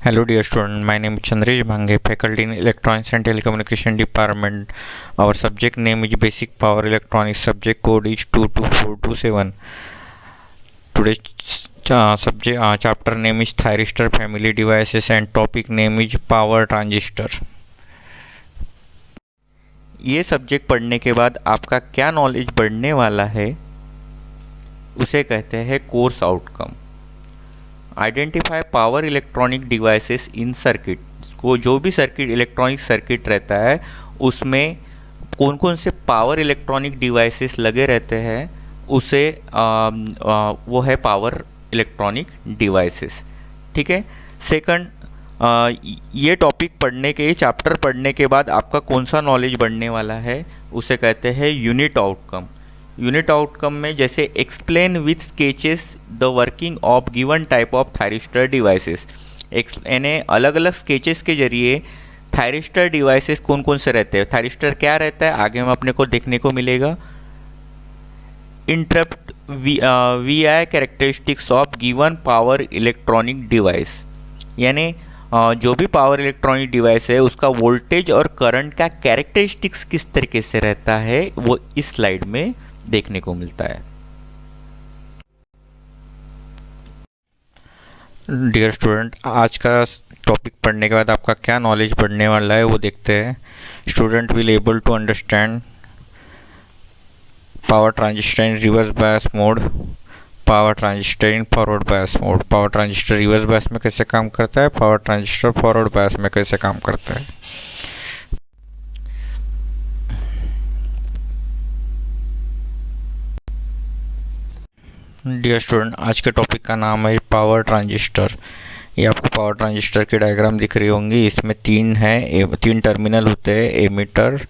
Hello dear student, my name is Chandresh Bhange, faculty in Electronics and Telecommunication Department. Our subject name is Basic Power Electronics, subject code is 22427. Today's chapter name is Thyristor Family Devices and topic name is Power Transistor. ये subject पढ़ने के बाद आपका क्या knowledge बढ़ने वाला है उसे कहते हैं course outcome. Identify power electronic devices in circuit को, जो भी सर्किट इलेक्ट्रॉनिक सर्किट रहता है उसमें कौन कौन से पावर इलेक्ट्रॉनिक डिवाइसेस लगे रहते हैं उसे वो है पावर इलेक्ट्रॉनिक डिवाइसेस। ठीक है। सेकंड, ये टॉपिक पढ़ने के, ये चैप्टर पढ़ने के बाद आपका कौन सा नॉलेज बढ़ने वाला है उसे कहते हैं यूनिट आउटकम। यूनिट आउटकम में जैसे explain with sketches the working of given type of thyristor devices, यानी अलग अलग स्केचेस के जरिए थायरिस्टर डिवाइसेस कौन कौन से रहते हैं, थायरिस्टर क्या रहता है आगे हम अपने को देखने को मिलेगा। Interpret V I characteristics of given power electronic device, यानी जो भी पावर इलेक्ट्रॉनिक डिवाइस है उसका वोल्टेज और करंट का कैरेक्टरिस्टिक्स किस तरीके से रहता है वो इस स्लाइड में देखने को मिलता है। डियर स्टूडेंट, आज का टॉपिक पढ़ने के बाद आपका क्या नॉलेज बढ़ने वाला है वो देखते हैं। Student will able to understand power transistor in reverse bias mode, power transistor in forward bias mode, power transistor reverse bias में कैसे काम करता है, पावर ट्रांजिस्टर फॉरवर्ड बायस में कैसे काम करता है। डियर स्टूडेंट, आज के टॉपिक का नाम है पावर ट्रांजिस्टर। ये आपको पावर ट्रांजिस्टर की डायग्राम दिख रही होंगी। इसमें तीन टर्मिनल होते हैं, एमिटर,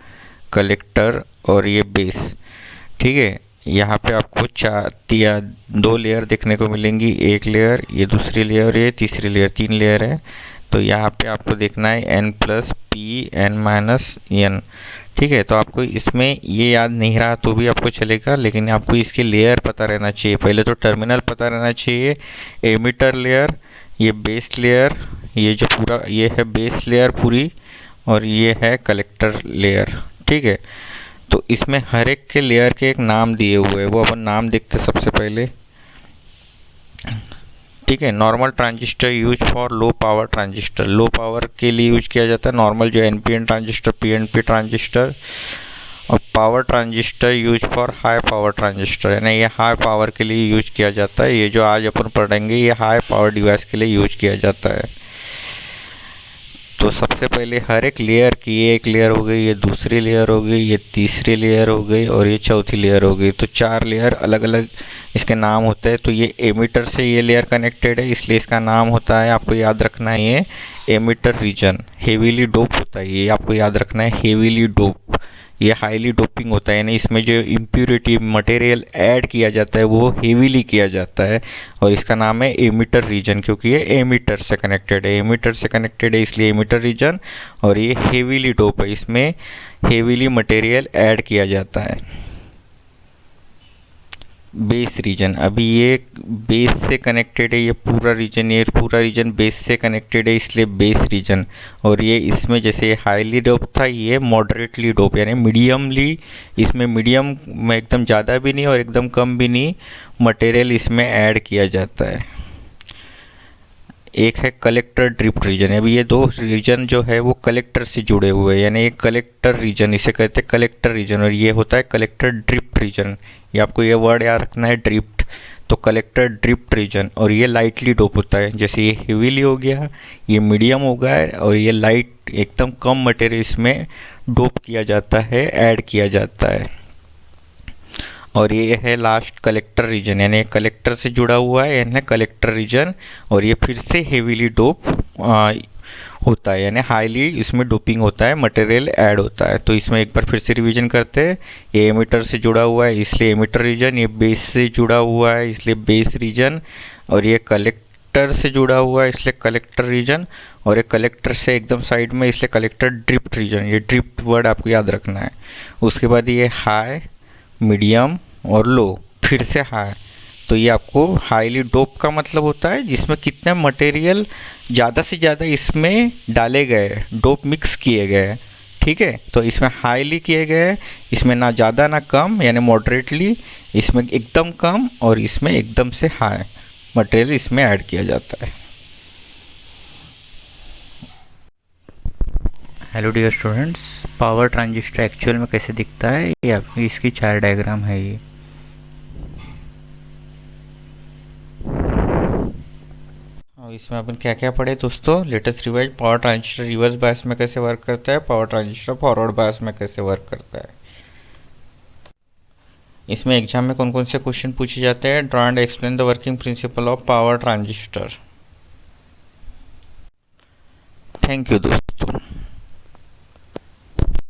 कलेक्टर और ये बेस। ठीक है। यहाँ पे आपको दो लेयर देखने को मिलेंगी, एक लेयर, ये दूसरी लेयर और ये तीसरी लेयर, 3 लेयर है। तो यहाँ पे आपको देखना है n+p n-n। ठीक है। तो आपको इसमें ये याद नहीं रहा तो भी आपको चलेगा, लेकिन आपको इसके लेयर पता रहना चाहिए। पहले तो टर्मिनल पता रहना चाहिए, एमिटर लेयर, ये बेस लेयर, ये जो पूरा ये है बेस लेयर पूरी, और ये है कलेक्टर लेयर। ठीक है। तो इसमें हर एक के लेयर के एक नाम दिए हुए हैं, वो अपन नाम देखते सबसे पहले। ठीक है। Normal transistor use for low power transistor, low power के लिए यूज किया जाता है नॉर्मल, जो एनपीएन ट्रांजिस्टर, पीएनपी ट्रांजिस्टर। और power transistor use for high power transistor, यानी ये हाई पावर के लिए यूज किया जाता है। ये जो आज अपन पढ़ेंगे ये हाई पावर डिवाइस के लिए यूज किया जाता है। तो सबसे पहले हर एक लेयर की, ये एक लेयर हो गई, ये दूसरी लेयर हो गई, ये तीसरी लेयर हो गई और ये चौथी लेयर हो गई। तो 4 लेयर अलग अलग इसके नाम होते हैं। तो ये एमिटर से ये लेयर कनेक्टेड है, इसलिए इसका नाम होता है, आपको याद रखना है, ये एमिटर रीजन हेवीली डोप होता है। ये आपको याद रखना है, हेवीली डोप, ये हाईली डोपिंग होता है, यानी इसमें जो इम्प्योरिटी मटेरियल ऐड किया जाता है वो हेवीली किया जाता है, और इसका नाम है एमिटर रीजन, क्योंकि ये एमिटर से कनेक्टेड है। एमिटर से कनेक्टेड है इसलिए एमिटर रीजन, और ये हेवीली डोप है, इसमें हेवीली मटेरियल ऐड किया जाता है। बेस रीजन, अभी ये बेस से कनेक्टेड है, ये पूरा रीजन बेस से कनेक्टेड है, इसलिए बेस रीजन। और ये इसमें जैसे हाईली डोप था, ये मॉडरेटली डोप, यानी मीडियमली, इसमें मीडियम में एकदम ज़्यादा भी नहीं और एकदम कम भी नहीं मटेरियल इसमें ऐड किया जाता है। एक है कलेक्टर ड्रिफ्ट रीजन। अभी ये 2 रीजन जो है वो कलेक्टर से जुड़े हुए हैं, यानी ये कलेक्टर रीजन, इसे कहते हैं कलेक्टर रीजन, और ये होता है कलेक्टर ड्रिफ्ट रीजन। ये आपको ये वर्ड याद रखना है, ड्रिफ्ट। तो कलेक्टर ड्रिफ्ट रीजन, और ये लाइटली डोप होता है, जैसे ये हेवीली हो गया, ये मीडियम हो गया, और ये लाइट, एकदम कम मटेरियल इसमें डोप किया जाता है, ऐड किया जाता है। और ये है लास्ट कलेक्टर रीजन, यानी कलेक्टर से जुड़ा हुआ है, यानी कलेक्टर रीजन, और ये फिर से हेवीली डोप होता है, यानी हाईली इसमें डोपिंग होता है, मटेरियल ऐड होता है। तो इसमें एक बार फिर से रिवीजन करते हैं। ये एमिटर से जुड़ा हुआ है इसलिए एमिटर रीजन, ये बेस से जुड़ा हुआ है इसलिए बेस रीजन, और ये कलेक्टर से जुड़ा हुआ है इसलिए कलेक्टर रीजन, और ये कलेक्टर से एकदम साइड में इसलिए कलेक्टर ड्रिफ्ट रीजन। ये ड्रिफ्ट वर्ड आपको याद रखना है। उसके बाद ये हाई, मीडियम और लो, फिर से हाई, तो ये आपको हाईली डोप का मतलब होता है जिसमें कितने मटेरियल ज़्यादा से ज़्यादा इसमें डाले गए, डोप मिक्स किए गए, ठीक है। तो इसमें हाईली किए गए, इसमें ना ज़्यादा ना कम, यानी मॉडरेटली, इसमें एकदम कम और इसमें एकदम से हाई मटेरियल इसमें ऐड किया जाता है। Hello dear students, power transistor actual में कैसे दिखता है, ये आपकी इसकी चार डायग्राम है। ये और इसमें अपन क्या क्या पढ़े दोस्तों, latest revise. Power transistor reverse bias में कैसे वर्क करता है, पावर ट्रांजिस्टर फॉरवर्ड बायस में कैसे वर्क करता है। इसमें एग्जाम में कौन कौन से क्वेश्चन पूछे जाते हैं। Draw and explain the working principle of power transistor. Thank you दोस्तों।